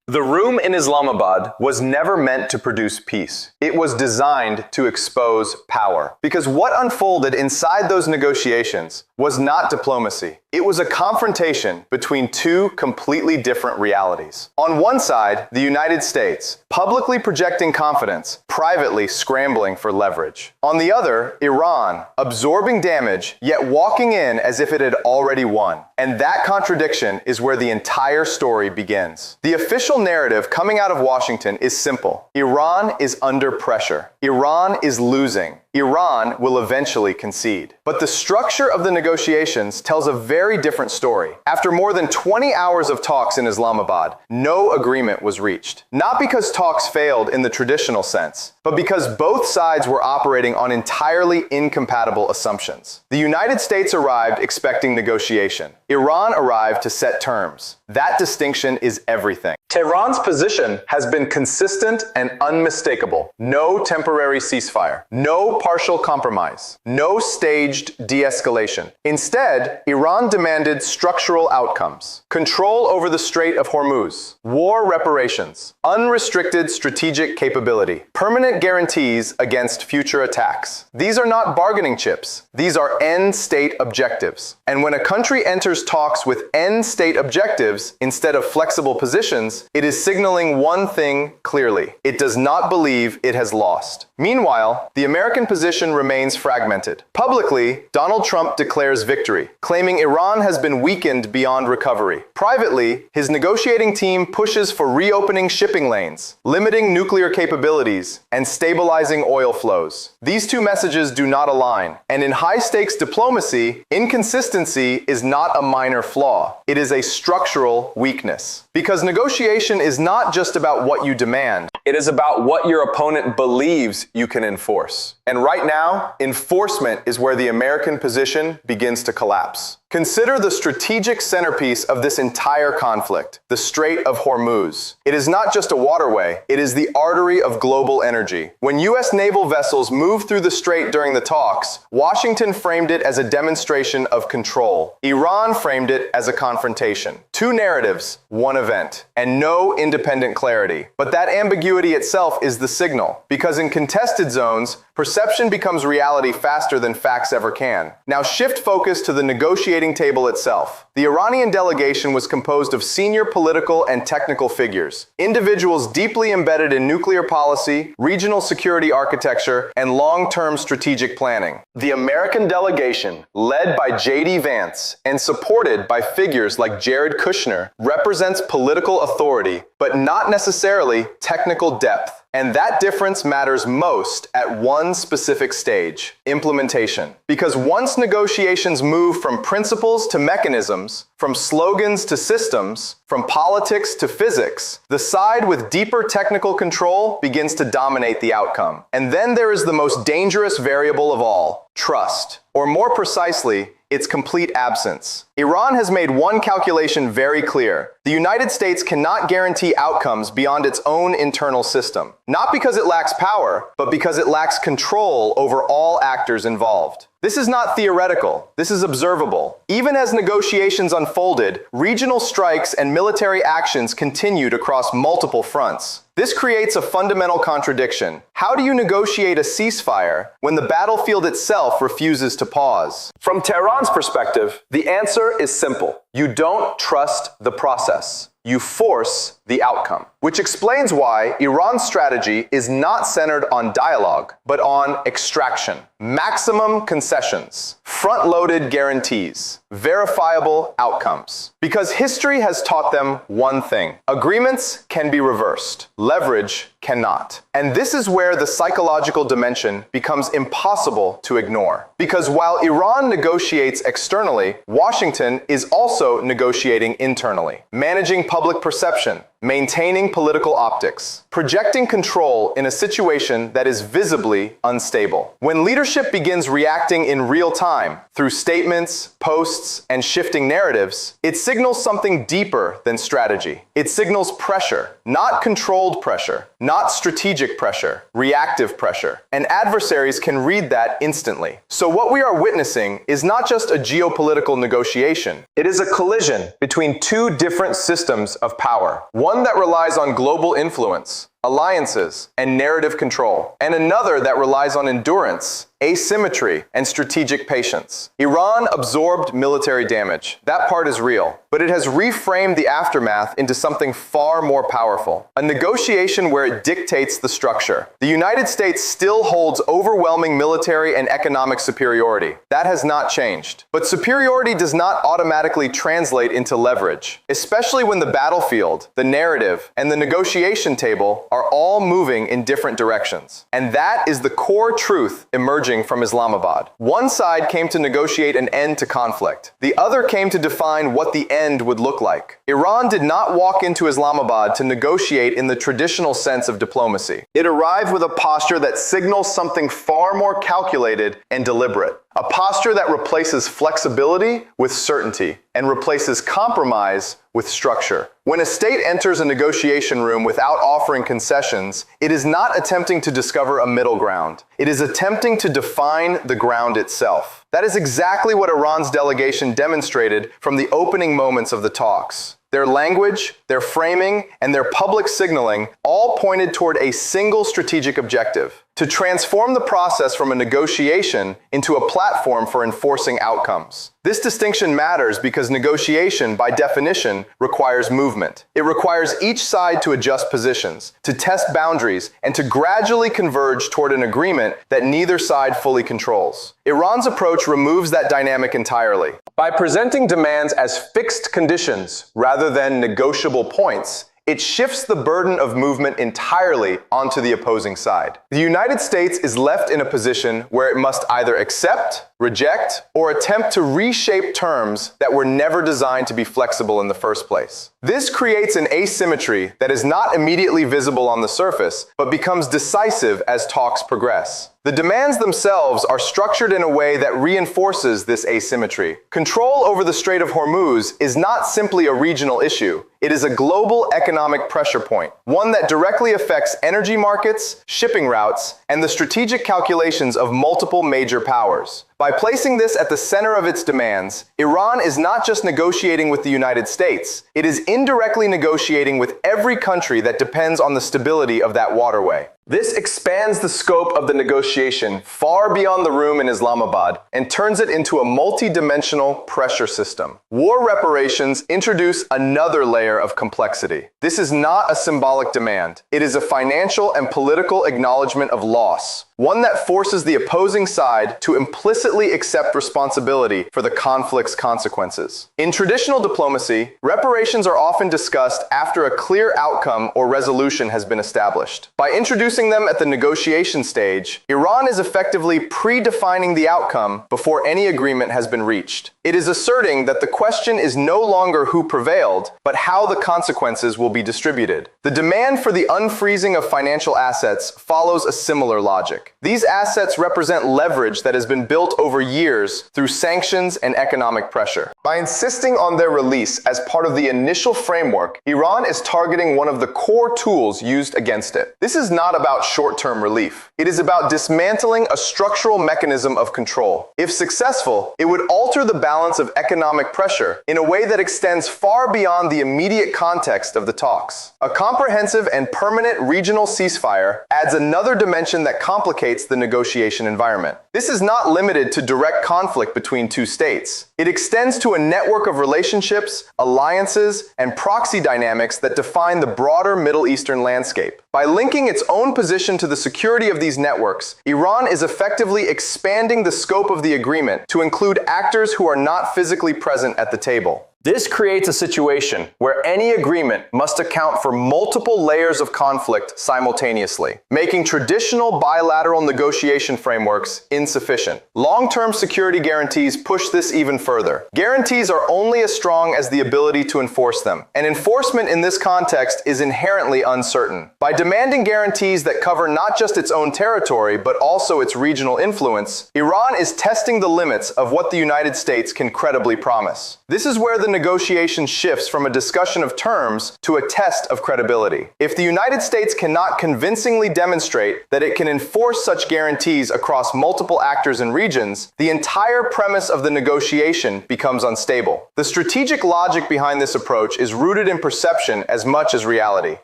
The room in Islamabad was never meant to produce peace. It was designed to expose power. Because what unfolded inside those negotiations was not diplomacy. It was a confrontation between two completely different realities. On one side, the United States, publicly projecting confidence, privately scrambling for leverage. On the other, Iran, absorbing damage, yet walking in as if it had already won. And that contradiction is where the entire story begins. The official narrative coming out of Washington is simple. Iran is under pressure. Iran is losing. Iran will eventually concede. But the structure of the negotiations tells a very different story. After more than 20 hours of talks in Islamabad, no agreement was reached. Not because talks failed in the traditional sense, but because both sides were operating on entirely incompatible assumptions. The United States arrived expecting negotiation. Iran arrived to set terms. That distinction is everything. Tehran's position has been consistent and unmistakable. No temporary ceasefire. No partial compromise. No staged de-escalation. Instead, Iran demanded structural outcomes. Control over the Strait of Hormuz. War reparations. Unrestricted strategic capability. Permanent guarantees against future attacks. These are not bargaining chips. These are end-state objectives. And when a country enters talks with end-state objectives instead of flexible positions, it is signaling one thing clearly. It does not believe it has lost. Meanwhile, the American position remains fragmented. Publicly, Donald Trump declares victory, claiming Iran has been weakened beyond recovery. Privately, his negotiating team pushes for reopening shipping lanes, limiting nuclear capabilities, and stabilizing oil flows. These two messages do not align, and in high-stakes diplomacy, inconsistency is not a minor flaw. It is a structural weakness. Because negotiation is not just about what you demand. It is about what your opponent believes you can enforce. And right now, enforcement is where the American position begins to collapse. Consider the strategic centerpiece of this entire conflict, the Strait of Hormuz. It is not just a waterway, it is the artery of global energy. When U.S. naval vessels moved through the strait during the talks, Washington framed it as a demonstration of control. Iran framed it as a confrontation. Two narratives, one event, and no independent clarity. But that ambiguity itself is the signal, because in contested zones, perception becomes reality faster than facts ever can. Now shift focus to the negotiating table itself. The Iranian delegation was composed of senior political and technical figures, individuals deeply embedded in nuclear policy, regional security architecture, and long-term strategic planning. The American delegation, led by J.D. Vance and supported by figures like Jared Kushner, represents political authority, but not necessarily technical depth. And that difference matters most at one specific stage, implementation. Because once negotiations move from principles to mechanisms, from slogans to systems, from politics to physics, the side with deeper technical control begins to dominate the outcome. And then there is the most dangerous variable of all, trust. Or more precisely, its complete absence. Iran has made one calculation very clear. The United States cannot guarantee outcomes beyond its own internal system. Not because it lacks power, but because it lacks control over all actors involved. This is not theoretical. This is observable. Even as negotiations unfolded, regional strikes and military actions continued across multiple fronts. This creates a fundamental contradiction. How do you negotiate a ceasefire when the battlefield itself refuses to pause? From Tehran's perspective, the answer is simple. You don't trust the process. You force the outcome. Which explains why Iran's strategy is not centered on dialogue, but on extraction. Maximum concessions, front-loaded guarantees, verifiable outcomes. Because history has taught them one thing. Agreements can be reversed. Leverage cannot. And this is where the psychological dimension becomes impossible to ignore. Because while Iran negotiates externally, Washington is also negotiating internally, managing public perception, maintaining political optics, projecting control in a situation that is visibly unstable. When leadership begins reacting in real time through statements, posts, and shifting narratives, it signals something deeper than strategy. It signals pressure, not controlled pressure, not strategic pressure, reactive pressure. And adversaries can read that instantly. So what we are witnessing is not just a geopolitical negotiation. It is a collision between two different systems of power. one that relies on global influence, alliances, and narrative control, and another that relies on endurance, asymmetry, and strategic patience. Iran absorbed military damage. That part is real, but it has reframed the aftermath into something far more powerful, a negotiation where it dictates the structure. The United States still holds overwhelming military and economic superiority. That has not changed. But superiority does not automatically translate into leverage, especially when the battlefield, the narrative, and the negotiation table are all moving in different directions. And that is the core truth emerging from Islamabad. One side came to negotiate an end to conflict. The other came to define what the end would look like. Iran did not walk into Islamabad to negotiate in the traditional sense of diplomacy. It arrived with a posture that signals something far more calculated and deliberate. A posture that replaces flexibility with certainty and replaces compromise with structure. When a state enters a negotiation room without offering concessions, it is not attempting to discover a middle ground. It is attempting to define the ground itself. That is exactly what Iran's delegation demonstrated from the opening moments of the talks. Their language, their framing, and their public signaling all pointed toward a single strategic objective: to transform the process from a negotiation into a platform for enforcing outcomes. This distinction matters because negotiation, by definition, requires movement. It requires each side to adjust positions, to test boundaries, and to gradually converge toward an agreement that neither side fully controls. Iran's approach removes that dynamic entirely. By presenting demands as fixed conditions rather than negotiable points, it shifts the burden of movement entirely onto the opposing side. The United States is left in a position where it must either accept, reject, or attempt to reshape terms that were never designed to be flexible in the first place. This creates an asymmetry that is not immediately visible on the surface, but becomes decisive as talks progress. The demands themselves are structured in a way that reinforces this asymmetry. Control over the Strait of Hormuz is not simply a regional issue. It is a global economic pressure point, one that directly affects energy markets, shipping routes, and the strategic calculations of multiple major powers. By placing this at the center of its demands, Iran is not just negotiating with the United States, it is indirectly negotiating with every country that depends on the stability of that waterway. This expands the scope of the negotiation far beyond the room in Islamabad and turns it into a multi-dimensional pressure system. War reparations introduce another layer of complexity. This is not a symbolic demand. It is a financial and political acknowledgement of loss, one that forces the opposing side to implicitly accept responsibility for the conflict's consequences. In traditional diplomacy, reparations are often discussed after a clear outcome or resolution has been established. By introducing them at the negotiation stage, Iran is effectively predefining the outcome before any agreement has been reached. It is asserting that the question is no longer who prevailed, but how the consequences will be distributed. The demand for the unfreezing of financial assets follows a similar logic. These assets represent leverage that has been built over years through sanctions and economic pressure. By insisting on their release as part of the initial framework, Iran is targeting one of the core tools used against it. This is not about short-term relief. It is about dismantling a structural mechanism of control. If successful, it would alter the balance of economic pressure in a way that extends far beyond the immediate context of the talks. A comprehensive and permanent regional ceasefire adds another dimension that complicates the negotiation environment. This is not limited to direct conflict between two states. It extends to a network of relationships, alliances, and proxy dynamics that define the broader Middle Eastern landscape. By linking its own position to the security of these networks, Iran is effectively expanding the scope of the agreement to include actors who are not physically present at the table. This creates a situation where any agreement must account for multiple layers of conflict simultaneously, making traditional bilateral negotiation frameworks insufficient. Long-term security guarantees push this even further. Guarantees are only as strong as the ability to enforce them, and enforcement in this context is inherently uncertain. By demanding guarantees that cover not just its own territory, but also its regional influence, Iran is testing the limits of what the United States can credibly promise. This is where the negotiation shifts from a discussion of terms to a test of credibility. If the United States cannot convincingly demonstrate that it can enforce such guarantees across multiple actors and regions, the entire premise of the negotiation becomes unstable. The strategic logic behind this approach is rooted in perception as much as reality.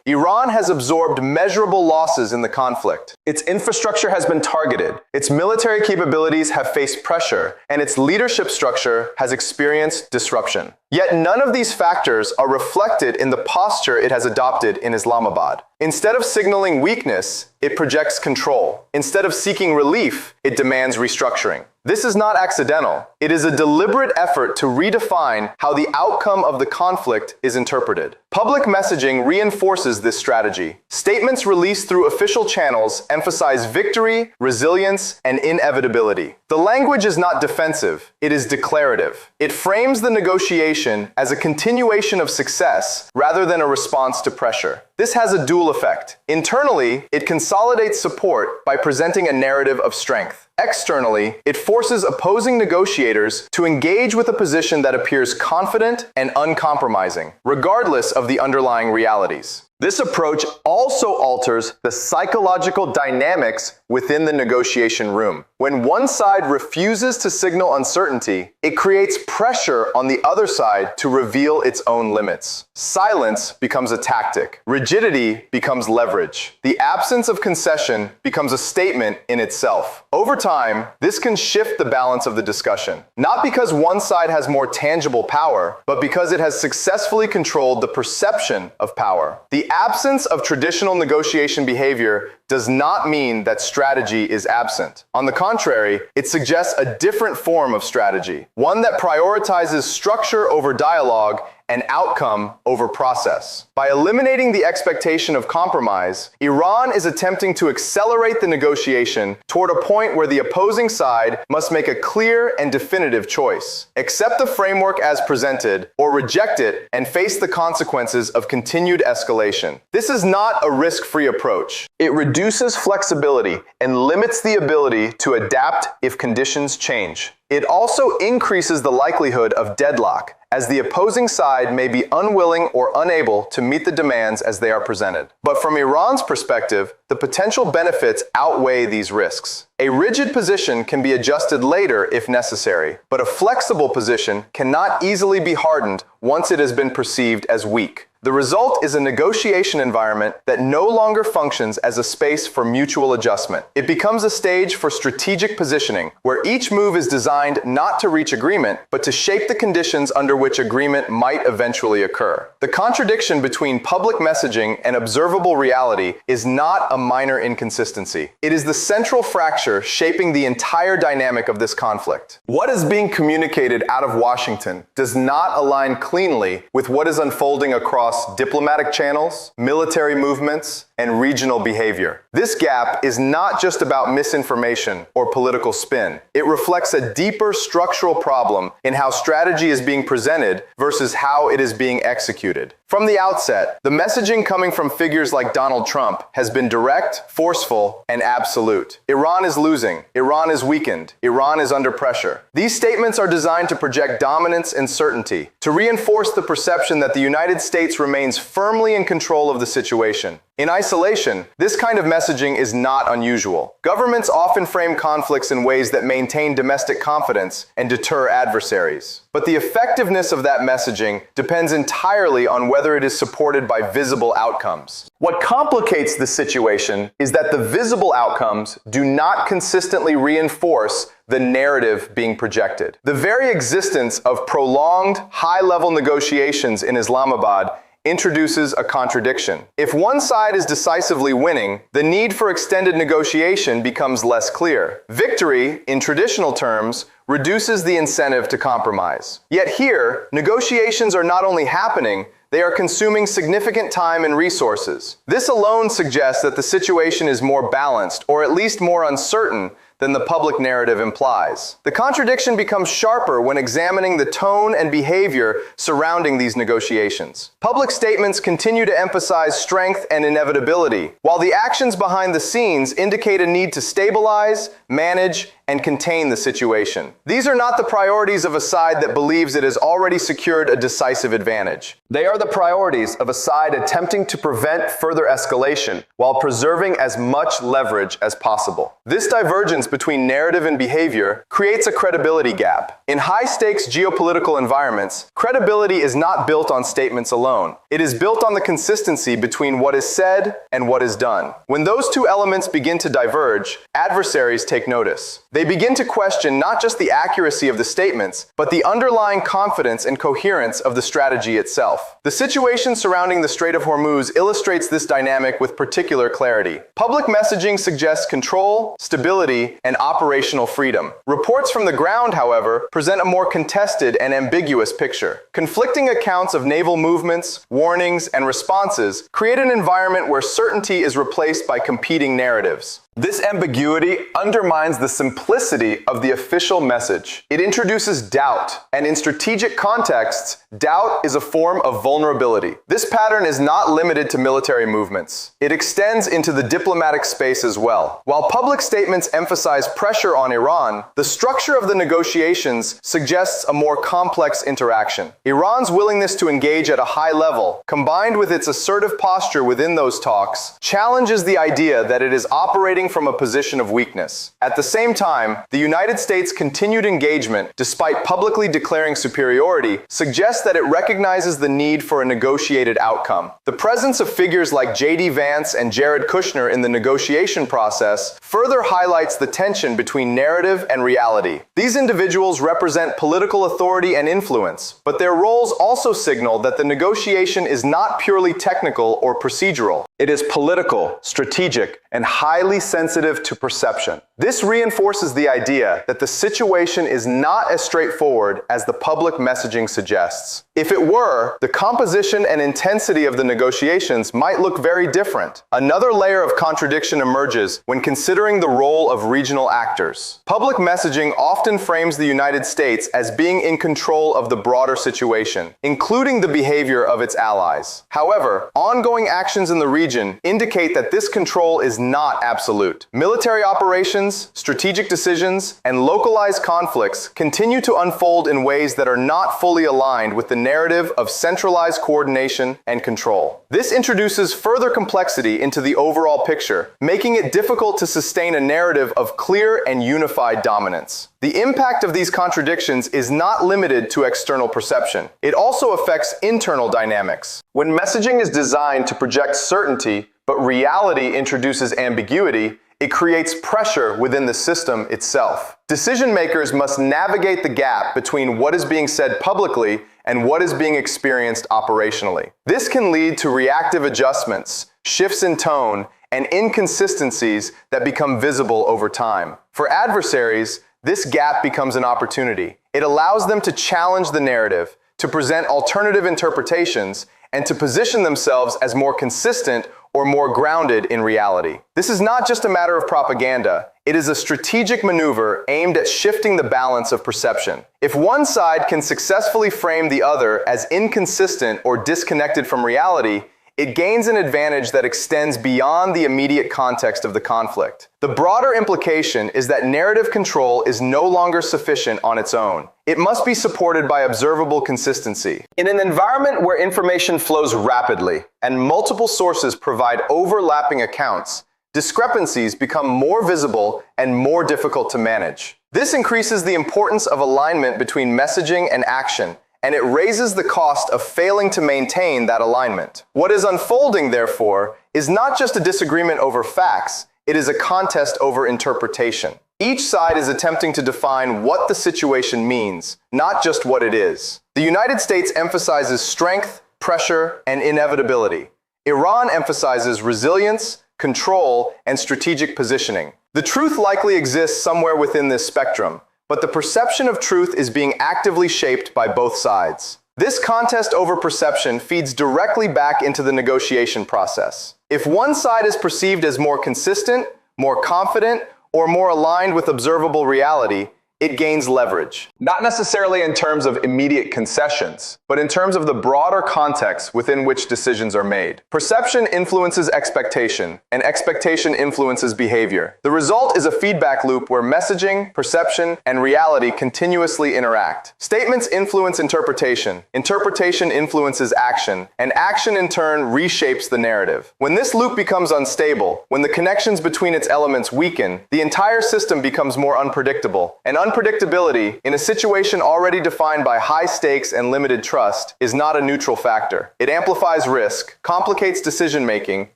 Iran has absorbed measurable losses in the conflict. Its infrastructure has been targeted, its military capabilities have faced pressure, and its leadership structure has experienced disruption. Yet none of these factors are reflected in the posture it has adopted in Islamabad. Instead of signaling weakness, it projects control. Instead of seeking relief, it demands restructuring. This is not accidental. It is a deliberate effort to redefine how the outcome of the conflict is interpreted. Public messaging reinforces this strategy. Statements released through official channels emphasize victory, resilience, and inevitability. The language is not defensive, it is declarative. It frames the negotiation as a continuation of success rather than a response to pressure. This has a dual effect. Internally, it consolidates support by presenting a narrative of strength. Externally, it forces opposing negotiators to engage with a position that appears confident and uncompromising, regardless of the underlying realities. This approach also alters the psychological dynamics within the negotiation room. When one side refuses to signal uncertainty, it creates pressure on the other side to reveal its own limits. Silence becomes a tactic. Rigidity becomes leverage. The absence of concession becomes a statement in itself. Over time, this can shift the balance of the discussion, not because one side has more tangible power, but because it has successfully controlled the perception of power. The absence of traditional negotiation behavior does not mean that strategy is absent. On the contrary, it suggests a different form of strategy, one that prioritizes structure over dialogue and outcome over process. By eliminating the expectation of compromise, Iran is attempting to accelerate the negotiation toward a point where the opposing side must make a clear and definitive choice. Accept the framework as presented, or reject it and face the consequences of continued escalation. This is not a risk-free approach. It reduces flexibility and limits the ability to adapt if conditions change. It also increases the likelihood of deadlock, as the opposing side may be unwilling or unable to meet the demands as they are presented. But from Iran's perspective, the potential benefits outweigh these risks. A rigid position can be adjusted later if necessary, but a flexible position cannot easily be hardened once it has been perceived as weak. The result is a negotiation environment that no longer functions as a space for mutual adjustment. It becomes a stage for strategic positioning, where each move is designed not to reach agreement, but to shape the conditions under which agreement might eventually occur. The contradiction between public messaging and observable reality is not a minor inconsistency. It is the central fracture shaping the entire dynamic of this conflict. What is being communicated out of Washington does not align cleanly with what is unfolding across diplomatic channels, military movements, and regional behavior. This gap is not just about misinformation or political spin. It reflects a deeper structural problem in how strategy is being presented versus how it is being executed. From the outset, the messaging coming from figures like Donald Trump has been direct, forceful, and absolute. Iran is losing. Iran is weakened. Iran is under pressure. These statements are designed to project dominance and certainty, to reinforce the perception that the United States remains firmly in control of the situation. In isolation, this kind of messaging is not unusual. Governments often frame conflicts in ways that maintain domestic confidence and deter adversaries. But the effectiveness of that messaging depends entirely on whether it is supported by visible outcomes. What complicates the situation is that the visible outcomes do not consistently reinforce the narrative being projected. The very existence of prolonged, high-level negotiations in Islamabad introduces a contradiction. If one side is decisively winning, the need for extended negotiation becomes less clear. Victory, in traditional terms, reduces the incentive to compromise. Yet here, negotiations are not only happening, they are consuming significant time and resources. This alone suggests that the situation is more balanced, or at least more uncertain, than the public narrative implies. The contradiction becomes sharper when examining the tone and behavior surrounding these negotiations. Public statements continue to emphasize strength and inevitability, while the actions behind the scenes indicate a need to stabilize, manage, and contain the situation. These are not the priorities of a side that believes it has already secured a decisive advantage. They are the priorities of a side attempting to prevent further escalation while preserving as much leverage as possible. This divergence between narrative and behavior creates a credibility gap. In high-stakes geopolitical environments, credibility is not built on statements alone. It is built on the consistency between what is said and what is done. When those two elements begin to diverge, adversaries take notice. They begin to question not just the accuracy of the statements, but the underlying confidence and coherence of the strategy itself. The situation surrounding the Strait of Hormuz illustrates this dynamic with particular clarity. Public messaging suggests control, stability, and operational freedom. Reports from the ground, however, present a more contested and ambiguous picture. Conflicting accounts of naval movements, warnings, and responses create an environment where certainty is replaced by competing narratives. This ambiguity undermines the simplicity of the official message. It introduces doubt, and in strategic contexts, doubt is a form of vulnerability. This pattern is not limited to military movements. It extends into the diplomatic space as well. While public statements emphasize pressure on Iran, the structure of the negotiations suggests a more complex interaction. Iran's willingness to engage at a high level, combined with its assertive posture within those talks, challenges the idea that it is operating from a position of weakness. At the same time, the United States' continued engagement, despite publicly declaring superiority, suggests that it recognizes the need for a negotiated outcome. The presence of figures like J.D. Vance and Jared Kushner in the negotiation process further highlights the tension between narrative and reality. These individuals represent political authority and influence, but their roles also signal that the negotiation is not purely technical or procedural. It is political, strategic, and highly sensitive to perception. This reinforces the idea that the situation is not as straightforward as the public messaging suggests. If it were, the composition and intensity of the negotiations might look very different. Another layer of contradiction emerges when considering the role of regional actors. Public messaging often frames the United States as being in control of the broader situation, including the behavior of its allies. However, ongoing actions in the region indicate that this control is not absolute. Military operations, strategic decisions, and localized conflicts continue to unfold in ways that are not fully aligned with the narrative of centralized coordination and control. This introduces further complexity into the overall picture, making it difficult to sustain a narrative of clear and unified dominance. The impact of these contradictions is not limited to external perception. It also affects internal dynamics. When messaging is designed to project certainty, but reality introduces ambiguity, it creates pressure within the system itself. Decision makers must navigate the gap between what is being said publicly and what is being experienced operationally. This can lead to reactive adjustments, shifts in tone, and inconsistencies that become visible over time. For adversaries, this gap becomes an opportunity. It allows them to challenge the narrative, to present alternative interpretations, and to position themselves as more consistent or more grounded in reality. This is not just a matter of propaganda. It is a strategic maneuver aimed at shifting the balance of perception. If one side can successfully frame the other as inconsistent or disconnected from reality, it gains an advantage that extends beyond the immediate context of the conflict. The broader implication is that narrative control is no longer sufficient on its own. It must be supported by observable consistency. In an environment where information flows rapidly and multiple sources provide overlapping accounts, discrepancies become more visible and more difficult to manage. This increases the importance of alignment between messaging and action, and it raises the cost of failing to maintain that alignment. What is unfolding, therefore, is not just a disagreement over facts, it is a contest over interpretation. Each side is attempting to define what the situation means, not just what it is. The United States emphasizes strength, pressure, and inevitability. Iran emphasizes resilience, control, and strategic positioning. The truth likely exists somewhere within this spectrum, but the perception of truth is being actively shaped by both sides. This contest over perception feeds directly back into the negotiation process. If one side is perceived as more consistent, more confident, or more aligned with observable reality, it gains leverage. Not necessarily in terms of immediate concessions, but in terms of the broader context within which decisions are made. Perception influences expectation, and expectation influences behavior. The result is a feedback loop where messaging, perception, and reality continuously interact. Statements influence interpretation, interpretation influences action, and action in turn reshapes the narrative. When this loop becomes unstable, when the connections between its elements weaken, the entire system becomes more unpredictable. And unpredictability, in a situation already defined by high stakes and limited trust, is not a neutral factor. It amplifies risk, complicates decision-making,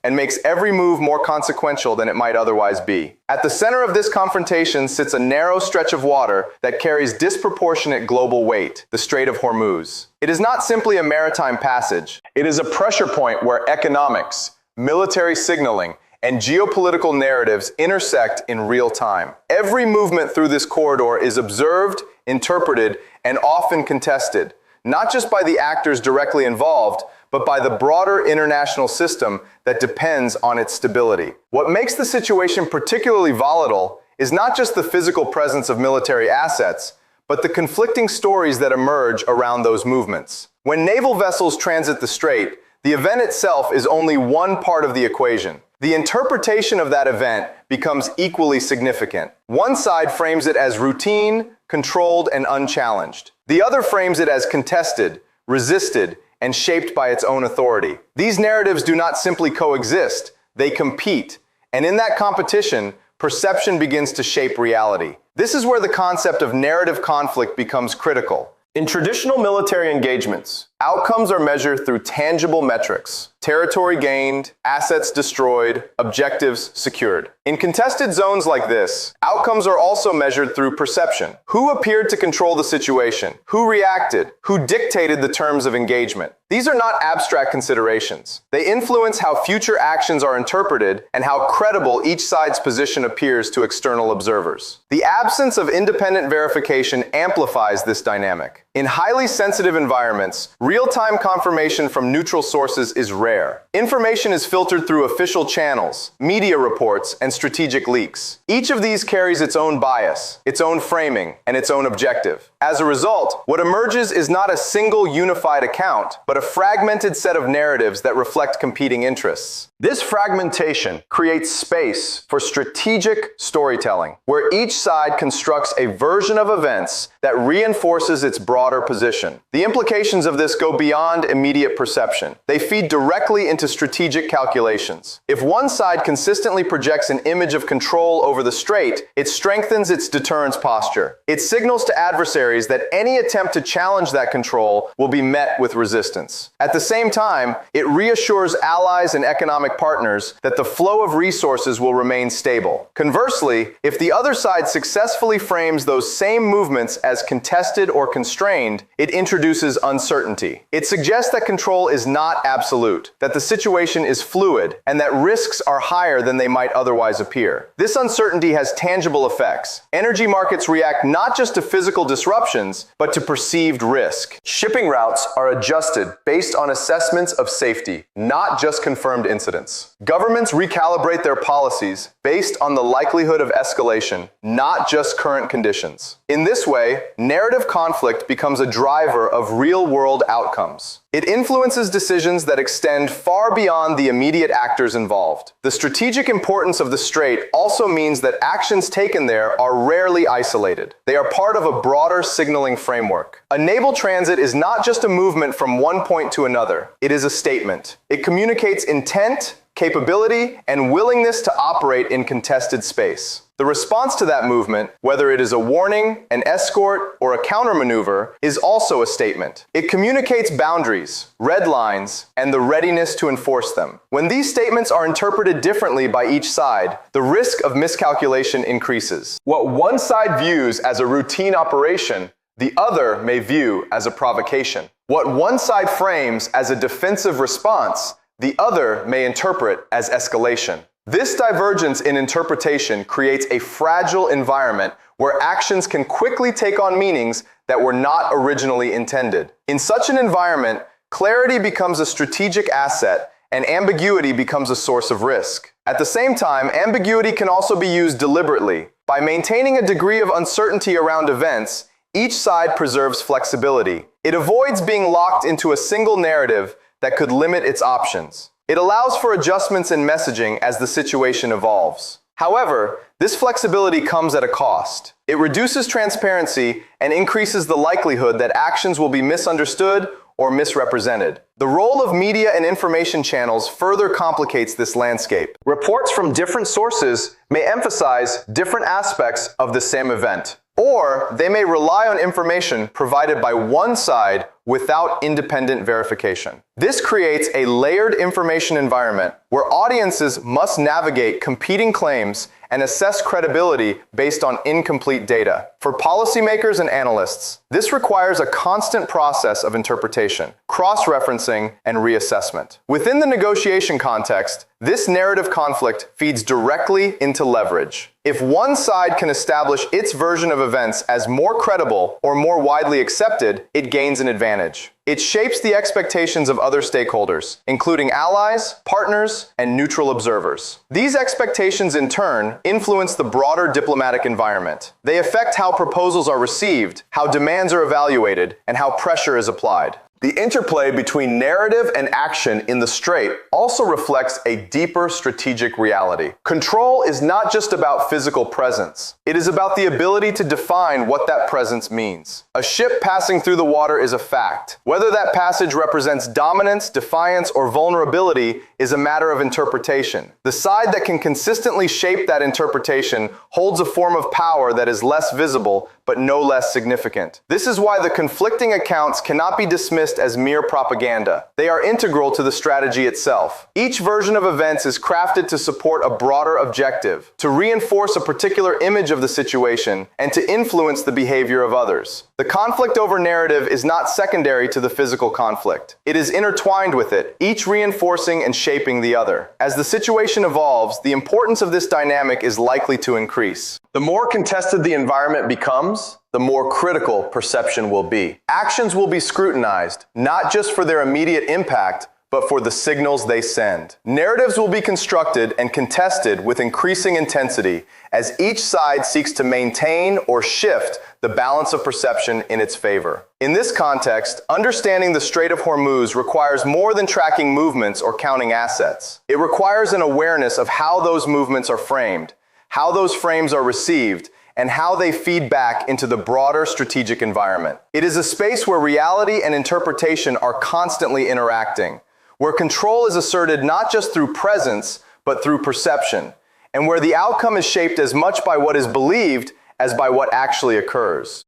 and makes every move more consequential than it might otherwise be. At the center of this confrontation sits a narrow stretch of water that carries disproportionate global weight, the Strait of Hormuz. It is not simply a maritime passage. It is a pressure point where economics, military signaling, and geopolitical narratives intersect in real time. Every movement through this corridor is observed, interpreted, and often contested, not just by the actors directly involved, but by the broader international system that depends on its stability. What makes the situation particularly volatile is not just the physical presence of military assets, but the conflicting stories that emerge around those movements. When naval vessels transit the strait, the event itself is only one part of the equation. The interpretation of that event becomes equally significant. One side frames it as routine, controlled, and unchallenged. The other frames it as contested, resisted, and shaped by its own authority. These narratives do not simply coexist, they compete. And in that competition, perception begins to shape reality. This is where the concept of narrative conflict becomes critical. In traditional military engagements, outcomes are measured through tangible metrics: territory gained, assets destroyed, objectives secured. In contested zones like this, outcomes are also measured through perception. Who appeared to control the situation? Who reacted? Who dictated the terms of engagement? These are not abstract considerations. They influence how future actions are interpreted and how credible each side's position appears to external observers. The absence of independent verification amplifies this dynamic. In highly sensitive environments, real-time confirmation from neutral sources is rare. Information is filtered through official channels, media reports, and strategic leaks. Each of these carries its own bias, its own framing, and its own objective. As a result, what emerges is not a single unified account, but a fragmented set of narratives that reflect competing interests. This fragmentation creates space for strategic storytelling, where each side constructs a version of events that reinforces its broader position. The implications of this go beyond immediate perception. They feed directly into strategic calculations. If one side consistently projects an image of control over the strait, it strengthens its deterrence posture. It signals to adversaries that any attempt to challenge that control will be met with resistance. At the same time, it reassures allies and economic partners that the flow of resources will remain stable. Conversely, if the other side successfully frames those same movements as contested or constrained, it introduces uncertainty. It suggests that control is not absolute, that the situation is fluid, and that risks are higher than they might otherwise appear. This uncertainty has tangible effects. Energy markets react not just to physical disruptions, but to perceived risk. Shipping routes are adjusted based on assessments of safety, not just confirmed incidents. Governments recalibrate their policies based on the likelihood of escalation, not just current conditions. In this way, narrative conflict becomes a driver of real-world outcomes. It influences decisions that extend far beyond the immediate actors involved. The strategic importance of the strait also means that actions taken there are rarely isolated. They are part of a broader signaling framework. A naval transit is not just a movement from one point to another. It is a statement. It communicates intent, capability, and willingness to operate in contested space. The response to that movement, whether it is a warning, an escort, or a countermaneuver, is also a statement. It communicates boundaries, red lines, and the readiness to enforce them. When these statements are interpreted differently by each side, the risk of miscalculation increases. What one side views as a routine operation, the other may view as a provocation. What one side frames as a defensive response, the other may interpret as escalation. This divergence in interpretation creates a fragile environment where actions can quickly take on meanings that were not originally intended. In such an environment, clarity becomes a strategic asset, and ambiguity becomes a source of risk. At the same time, ambiguity can also be used deliberately. By maintaining a degree of uncertainty around events, each side preserves flexibility. It avoids being locked into a single narrative that could limit its options. It allows for adjustments in messaging as the situation evolves. However, this flexibility comes at a cost. It reduces transparency and increases the likelihood that actions will be misunderstood or misrepresented. The role of media and information channels further complicates this landscape. Reports from different sources may emphasize different aspects of the same event, or they may rely on information provided by one side without independent verification. This creates a layered information environment where audiences must navigate competing claims and assess credibility based on incomplete data. For policymakers and analysts, this requires a constant process of interpretation, cross-referencing, and reassessment. Within the negotiation context, this narrative conflict feeds directly into leverage. If one side can establish its version of events as more credible or more widely accepted, it gains an advantage. It shapes the expectations of other stakeholders, including allies, partners, and neutral observers. These expectations, in turn, influence the broader diplomatic environment. They affect how proposals are received, how demands are evaluated, and how pressure is applied. The interplay between narrative and action in the Strait also reflects a deeper strategic reality. Control is not just about physical presence. It is about the ability to define what that presence means. A ship passing through the water is a fact. Whether that passage represents dominance, defiance, or vulnerability is a matter of interpretation. The side that can consistently shape that interpretation holds a form of power that is less visible, but no less significant. This is why the conflicting accounts cannot be dismissed as mere propaganda. They are integral to the strategy itself. Each version of events is crafted to support a broader objective, to reinforce a particular image of the situation, and to influence the behavior of others. The conflict over narrative is not secondary to the physical conflict. It is intertwined with it, each reinforcing and shaping the other. As the situation evolves, the importance of this dynamic is likely to increase. The more contested the environment becomes, the more critical perception will be. Actions will be scrutinized, not just for their immediate impact, but for the signals they send. Narratives will be constructed and contested with increasing intensity as each side seeks to maintain or shift the balance of perception in its favor. In this context, understanding the Strait of Hormuz requires more than tracking movements or counting assets. It requires an awareness of how those movements are framed, how those frames are received, and how they feed back into the broader strategic environment. It is a space where reality and interpretation are constantly interacting, where control is asserted not just through presence, but through perception, and where the outcome is shaped as much by what is believed as by what actually occurs.